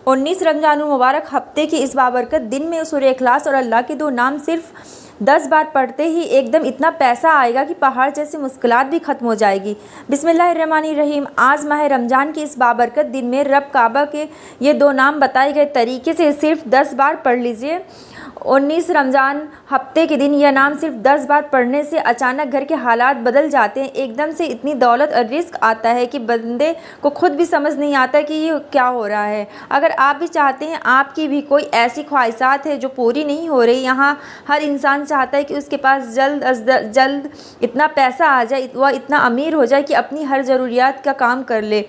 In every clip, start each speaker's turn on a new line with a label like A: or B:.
A: 19 رمضان المبارک ہفتے کے اس بابرکت دن میں سورہ اخلاص اور اللہ کے 2 نام صرف 10 بار پڑھتے ہی ایک دم اتنا پیسہ آئے گا کہ پہاڑ جیسی مشکلات بھی ختم ہو جائے گی۔ بسم اللہ الرحمن الرحیم۔ آج ماہ رمضان کے اس بابرکت دن میں رب کعبہ کے یہ 2 نام بتائے گئے طریقے سے صرف 10 بار پڑھ لیجئے۔ 19 رمضان ہفتے کے دن یہ نام صرف 10 بار پڑھنے سے اچانک گھر کے حالات بدل جاتے ہیں، ایک دم سے اتنی دولت اور رزق آتا ہے کہ بندے کو خود بھی سمجھ نہیں آتا کہ یہ کیا ہو رہا ہے۔ اگر آپ بھی چاہتے ہیں، آپ کی بھی کوئی ایسی خواہشات ہے جو پوری نہیں ہو رہی، یہاں ہر انسان چاہتا ہے کہ اس کے پاس جلد از جلد اتنا پیسہ آ جائے، وہ اتنا امیر ہو جائے کہ اپنی ہر ضروریات کا کام کر لے،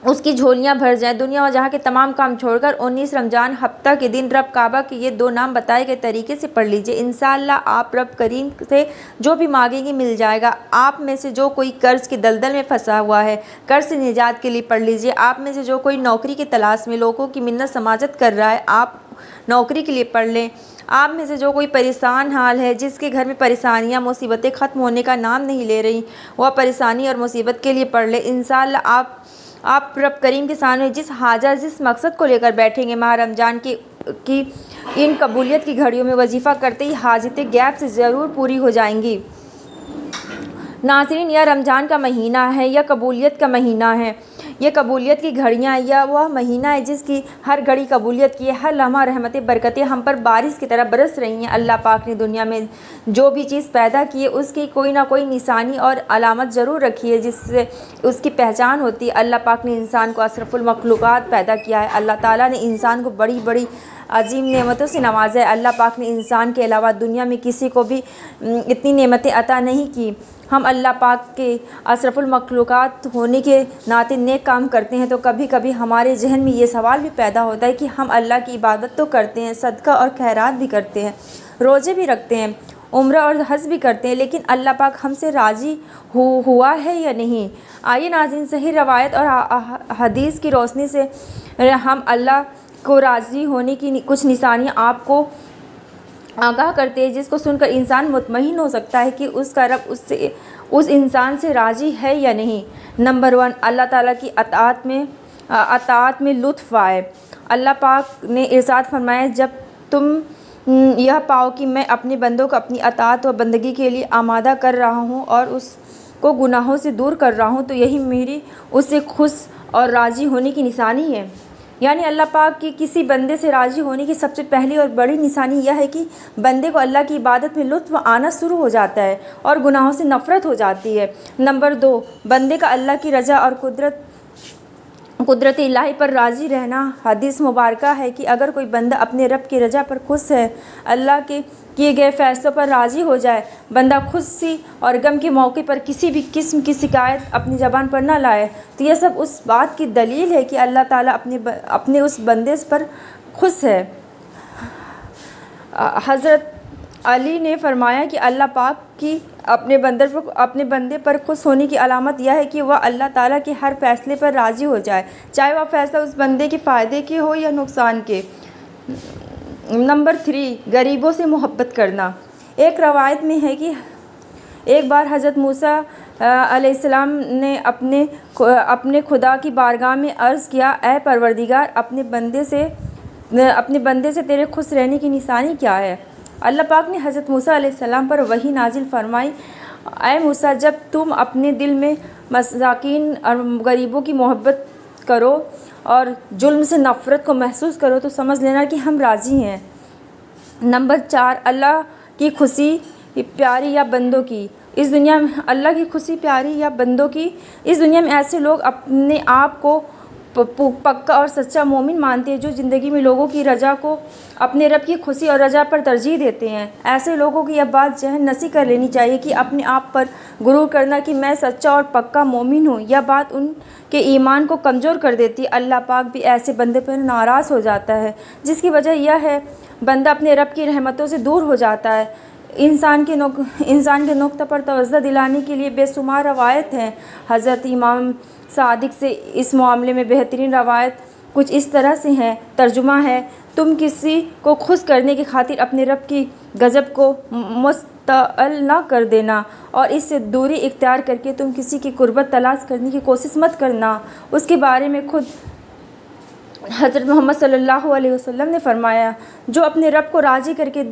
A: اس کی جھولیاں بھر جائیں۔ دنیا و جہاں کے تمام کام چھوڑ کر 19 رمضان ہفتہ کے دن رب کعبہ کے یہ 2 نام بتائے گئے طریقے سے پڑھ لیجئے۔ انشاءاللہ آپ رب کریم سے جو بھی مانگیں گے مل جائے گا۔ آپ میں سے جو کوئی قرض کی دلدل میں پھنسا ہوا ہے، قرض سے نجات کے لیے پڑھ لیجئے۔ آپ میں سے جو کوئی نوکری کی تلاش میں لوگوں کی منت سماجت کر رہا ہے، آپ نوکری کے لیے پڑھ لیں۔ آپ میں سے جو کوئی پریشان حال ہے، جس کے گھر میں پریشانیاں مصیبتیں ختم ہونے کا نام نہیں لے رہی، وہ پریشانی اور مصیبت کے لیے پڑھ لیں۔ انشاءاللہ آپ رب کریم کے سامنے جس حاجت جس مقصد کو لے کر بیٹھیں گے، ماہ رمضان کی ان قبولیت کی گھڑیوں میں وظیفہ کرتے ہی حاجتیں غیب سے ضرور پوری ہو جائیں گی۔ ناظرین، یہ رمضان کا مہینہ ہے، یہ قبولیت کا مہینہ ہے، یہ قبولیت کی گھڑیاں، یہ وہ مہینہ ہے جس کی ہر گھڑی قبولیت کی ہے، ہر لمحہ رحمتیں برکتیں ہم پر بارش کی طرح برس رہی ہیں۔ اللہ پاک نے دنیا میں جو بھی چیز پیدا کی ہے، اس کی کوئی نہ کوئی نشانی اور علامت ضرور رکھی ہے، جس سے اس کی پہچان ہوتی ہے۔ اللہ پاک نے انسان کو اشرف المخلوقات پیدا کیا ہے۔ اللہ تعالیٰ نے انسان کو بڑی بڑی عظیم نعمتوں سے نوازا ہے۔ اللہ پاک نے انسان کے علاوہ دنیا میں کسی کو بھی اتنی نعمتیں عطا نہیں کی۔ ہم اللہ پاک کے اشرف المخلوقات ہونے کے ناطے نیک کام کرتے ہیں تو کبھی کبھی ہمارے ذہن میں یہ سوال بھی پیدا ہوتا ہے کہ ہم اللہ کی عبادت تو کرتے ہیں، صدقہ اور خیرات بھی کرتے ہیں، روزے بھی رکھتے ہیں، عمرہ اور حج بھی کرتے ہیں، لیکن اللہ پاک ہم سے راضی ہوا ہے یا نہیں؟ آئیے ناظرین، صحیح روایت اور حدیث کی روشنی سے ہم اللہ کو راضی ہونے کی کچھ نشانیاں آپ کو آگاہ کرتے ہیں، جس کو سن کر انسان مطمئن ہو سکتا ہے کہ اس کا رب اس انسان سے راضی ہے یا نہیں۔ نمبر 1، اللہ تعالیٰ کی اطاعت میں لطف آئے۔ اللہ پاک نے ارشاد فرمایا، جب تم یہ پاؤ کہ میں اپنے بندوں کو اپنی اطاعت و بندگی کے لیے آمادہ کر رہا ہوں اور اس کو گناہوں سے دور کر رہا ہوں، تو یہی میری اس سے خوش اور راضی ہونے کی نشانی ہے۔ یعنی اللہ پاک کی کسی بندے سے راضی ہونے کی سب سے پہلی اور بڑی نشانی یہ ہے کہ بندے کو اللہ کی عبادت میں لطف آنا شروع ہو جاتا ہے اور گناہوں سے نفرت ہو جاتی ہے۔ نمبر 2، بندے کا اللہ کی رضا اور قدرت الہی پر راضی رہنا۔ حدیث مبارکہ ہے کہ اگر کوئی بندہ اپنے رب کی رضا پر خوش ہے، اللہ کے کیے گئے فیصلوں پر راضی ہو جائے، بندہ خوشی اور غم کے موقع پر کسی بھی قسم کی شکایت اپنی زبان پر نہ لائے، تو یہ سب اس بات کی دلیل ہے کہ اللہ تعالیٰ اپنے اس بندے پر خوش ہے۔ حضرت علی نے فرمایا کہ اللہ پاک کی اپنے بندے پر خوش ہونے کی علامت یہ ہے کہ وہ اللہ تعالیٰ کے ہر فیصلے پر راضی ہو جائے، چاہے وہ فیصلہ اس بندے کے فائدے کے ہو یا نقصان کے۔ نمبر 3، غریبوں سے محبت کرنا۔ ایک روایت میں ہے کہ ایک بار حضرت موسیٰ علیہ السلام نے اپنے خدا کی بارگاہ میں عرض کیا، اے پروردگار، اپنے بندے سے تیرے خوش رہنے کی نشانی کیا ہے؟ اللہ پاک نے حضرت موسیٰ علیہ السلام پر وحی نازل فرمائی، اے موسیٰ، جب تم اپنے دل میں مساکین اور غریبوں کی محبت کرو اور ظلم سے نفرت کو محسوس کرو تو سمجھ لینا کہ ہم راضی ہیں۔ نمبر 4، اللہ کی خوشی پیاری یا بندوں کی۔ اس دنیا میں اللہ کی خوشی پیاری یا بندوں کی، اس دنیا میں ایسے لوگ اپنے آپ کو پکا اور سچا مومن مانتے ہیں جو زندگی میں لوگوں کی رضا کو اپنے رب کی خوشی اور رضا پر ترجیح دیتے ہیں۔ ایسے لوگوں کی یہ بات ذہن نشین کر لینی چاہیے کہ اپنے آپ پر غرور کرنا کہ میں سچا اور پکا مومن ہوں، یہ بات ان کے ایمان کو کمزور کر دیتی ہے۔ اللہ پاک بھی ایسے بندے پر ناراض ہو جاتا ہے، جس کی وجہ یہ ہے بندہ اپنے رب کی رحمتوں سے دور ہو جاتا ہے۔ انسان کے نقطہ پر توجہ دلانے کے لیے بے شمار روایت ہیں۔ حضرت امام صادق سے اس معاملے میں بہترین روایت کچھ اس طرح سے ہیں، ترجمہ ہے، تم کسی کو خوش کرنے کی خاطر اپنے رب کی غضب کو مستعل نہ کر دینا اور اس سے دوری اختیار کر کے تم کسی کی قربت تلاش کرنے کی کوشش مت کرنا، اس کے بارے میں خود حضرت محمد صلی اللہ علیہ وسلم نے فرمایا، جو اپنے رب کو راضی کر کے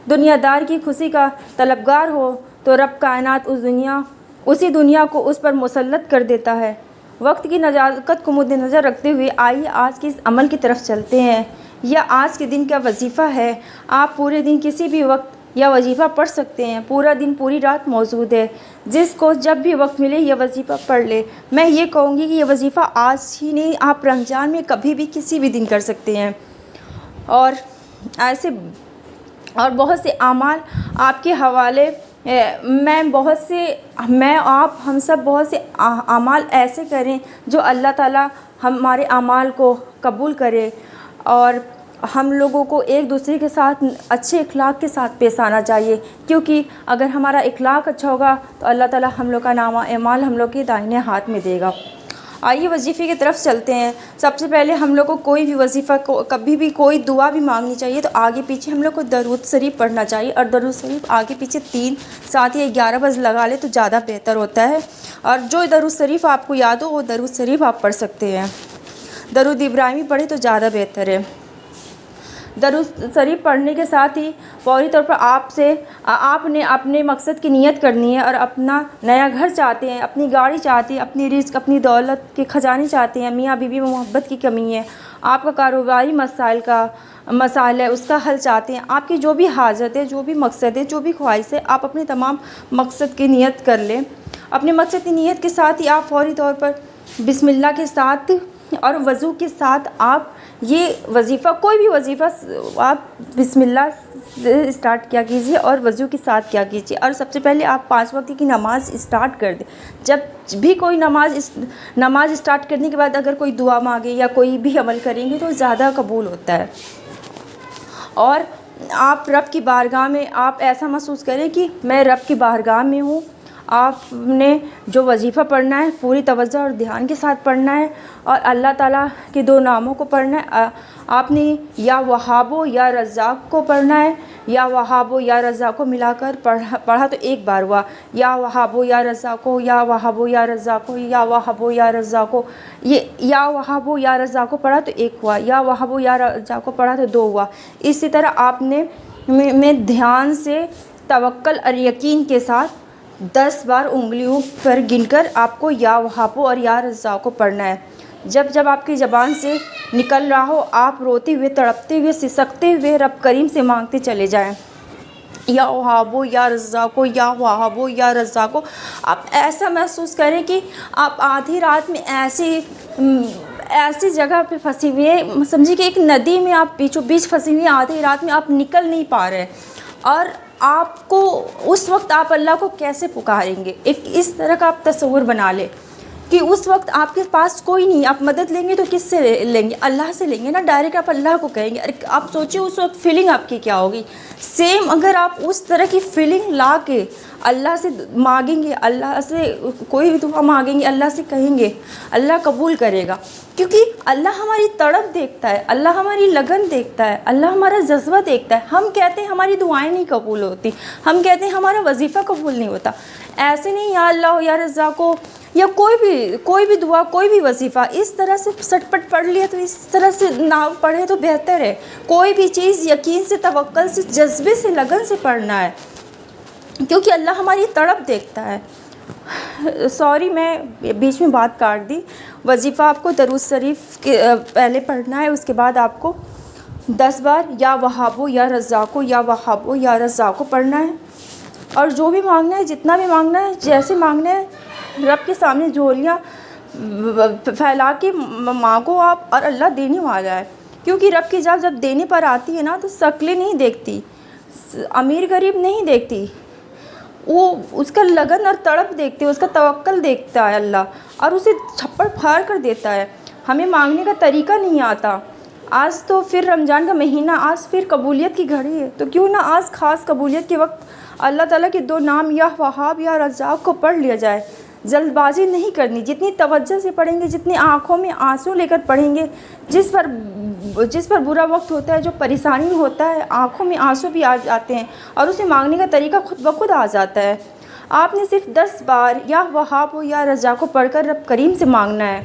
A: دنیا دار کی خوشی کا طلبگار ہو تو رب کائنات اسی دنیا کو اس پر مسلط کر دیتا ہے۔ وقت کی نزاکت کو مد نظر رکھتے ہوئے آئیے آج کے اس عمل کی طرف چلتے ہیں۔ یا آج کے دن کا وظیفہ ہے، آپ پورے دن کسی بھی وقت یہ وظیفہ پڑھ سکتے ہیں۔ پورا دن پوری رات موجود ہے، جس کو جب بھی وقت ملے یہ وظیفہ پڑھ لے۔ میں یہ کہوں گی کہ یہ وظیفہ آج ہی نہیں، آپ رمضان میں کبھی بھی کسی بھی دن کر سکتے ہیں۔ اور ایسے اور بہت سے اعمال آپ کے حوالے ہم سب بہت سے اعمال ایسے کریں جو اللہ تعالیٰ ہمارے اعمال کو قبول کرے، اور ہم لوگوں کو ایک دوسرے کے ساتھ اچھے اخلاق کے ساتھ پیش آنا چاہیے، کیونکہ اگر ہمارا اخلاق اچھا ہوگا تو اللہ تعالیٰ ہم لوگ کا نامہ اعمال ہم لوگ کے دائیں ہاتھ میں دے گا۔ آئیے وظیفے کی طرف چلتے ہیں۔ سب سے پہلے ہم لوگ کو کوئی بھی وظیفہ کبھی بھی کوئی دعا بھی مانگنی چاہیے تو آگے پیچھے ہم لوگ کو درود شریف پڑھنا چاہیے، اور درود شریف آگے پیچھے 3 7 یا 11 بار لگا لے تو زیادہ بہتر ہوتا ہے۔ اور جو درود شریف آپ کو یاد ہو وہ درود شریف آپ پڑھ سکتے ہیں۔ درود ابراہیمی پڑھے تو زیادہ بہتر ہے۔ درود شریف پڑھنے کے ساتھ ہی فوری طور پر آپ نے اپنے مقصد کی نیت کرنی ہے، اور اپنا نیا گھر چاہتے ہیں، اپنی گاڑی چاہتے ہیں، اپنی رزق اپنی دولت کے خزانے چاہتے ہیں، میاں بیوی میں محبت کی کمی ہے، آپ کا کاروباری مسائل ہے اس کا حل چاہتے ہیں، آپ کی جو بھی حاجت ہے، جو بھی مقصد ہے، جو بھی خواہش ہے، آپ اپنے تمام مقصد کی نیت کر لیں۔ اپنے مقصد کی نیت کے ساتھ ہی آپ فوری طور پر بسم اللہ کے ساتھ اور وضو کے ساتھ آپ یہ وظیفہ کوئی بھی وظیفہ آپ بسم اللہ سے اسٹارٹ کیا کیجیے اور وضو کے ساتھ کیا کیجیے۔ اور سب سے پہلے آپ 5 وقت کی نماز اسٹارٹ کر دیں۔ جب بھی کوئی نماز اسٹارٹ کرنے کے بعد اگر کوئی دعا مانگے یا کوئی بھی عمل کریں گے تو زیادہ قبول ہوتا ہے۔ اور آپ رب کی بارگاہ میں آپ ایسا محسوس کریں کہ میں رب کی بارگاہ میں ہوں۔ آپ نے جو وظیفہ پڑھنا ہے پوری توجہ اور دھیان کے ساتھ پڑھنا ہے، اور اللہ تعالیٰ کے 2 ناموں کو پڑھنا ہے۔ آپ نے یا وہاب و یا رزاق کو پڑھنا ہے، یا وہاب و یا رزاق کو ملا کر پڑھا تو ایک بار ہوا، یا وہاب و یا رزاق کو، یا وہاب و یا رزاق کو، یا وہاب و یا رزاق کو، یہ یا وہاب و یا رزاق کو پڑھا تو 1 ہوا، یا وہاب و یا رزاق کو پڑھا تو 2 ہوا۔ اسی طرح آپ نے میں دھیان سے توکل اور یقین کے ساتھ 10 بار انگلیوں پر گن کر آپ کو یا وہاب اور یا رزاق کو پڑھنا ہے۔ جب آپ کی زبان سے نکل رہا ہو آپ روتے ہوئے، تڑپتے ہوئے، سسکتے ہوئے رب کریم سے مانگتے چلے جائیں، یا وہاب یا رزاق، یا وہاب یا رزاق۔ آپ ایسا محسوس کریں کہ آپ آدھی رات میں ایسی جگہ پہ پھنسی ہوئی ہے، سمجھیے کہ ایک ندی میں آپ بیچوں بیچ پھنسی ہوئی ہیں، آدھی رات میں آپ نکل نہیں پا رہے، اور آپ کو اس وقت آپ اللہ کو کیسے پکاریں گے۔ ایک اس طرح کا آپ تصور بنا لیں کہ اس وقت آپ کے پاس کوئی نہیں، آپ مدد لیں گے تو کس سے لیں گے؟ اللہ سے لیں گے نا، ڈائریکٹ آپ اللہ کو کہیں گے۔ آپ سوچیں اس وقت فیلنگ آپ کی کیا ہوگی۔ سیم اگر آپ اس طرح کی فیلنگ لا کے اللہ سے مانگیں گے، اللہ سے کوئی بھی دعا مانگیں گے، اللہ سے کہیں گے، اللہ قبول کرے گا، کیونکہ اللہ ہماری تڑپ دیکھتا ہے، اللہ ہماری لگن دیکھتا ہے، اللہ ہمارا جذبہ دیکھتا ہے۔ ہم کہتے ہیں ہماری دعائیں نہیں قبول ہوتی، ہم کہتے ہیں ہمارا وظیفہ قبول نہیں ہوتا۔ ایسے نہیں یا اللہ یا رزاق یا کوئی بھی دعا، کوئی بھی وظیفہ اس طرح سے سٹ پٹ پڑھ لیا تو اس طرح سے نہ پڑھے تو بہتر ہے۔ کوئی بھی چیز یقین سے، توکل سے، جذبے سے، لگن سے پڑھنا ہے، کیونکہ اللہ ہماری تڑپ دیکھتا ہے۔ سوری میں بیچ میں بات کاٹ دی۔ وظیفہ آپ کو درود شریف کے پہلے پڑھنا ہے، اس کے بعد آپ کو 10 بار یا وہاب یا رزاق یا وہاب یا رزاق پڑھنا ہے، اور جو بھی مانگنا ہے، جتنا بھی مانگنا ہے، جیسے مانگنا ہے، رب کے سامنے جھولیاں پھیلا کے مانگو آپ، اور اللہ دینے والا ہے۔ کیونکہ رب کی جب دینے پر آتی ہے نا تو شکلیں نہیں دیکھتی، امیر غریب نہیں دیکھتی، وہ اس کا لگن اور تڑپ دیکھتے ہیں، اس کا توکل دیکھتا ہے اللہ، اور اسے چھپڑ پھاڑ کر دیتا ہے۔ ہمیں مانگنے کا طریقہ نہیں آتا۔ آج تو پھر رمضان کا مہینہ، آج پھر قبولیت کی گھڑی ہے، تو کیوں نہ آج خاص قبولیت کے وقت اللہ تعالیٰ کے 2 نام یا وہاب یا رزاق کو پڑھ لیا جائے۔ جلد بازی نہیں کرنی، جتنی توجہ سے پڑھیں گے، جتنی آنکھوں میں آنسو لے کر پڑھیں گے، جس پر برا وقت ہوتا ہے، جو پریشانی ہوتا ہے، آنکھوں میں آنسو بھی آ جاتے ہیں، اور اسے مانگنے کا طریقہ خود بخود آ جاتا ہے۔ آپ نے صرف 10 بار یا وہاب یا رزاق کو پڑھ کر رب کریم سے مانگنا ہے۔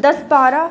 A: 10-12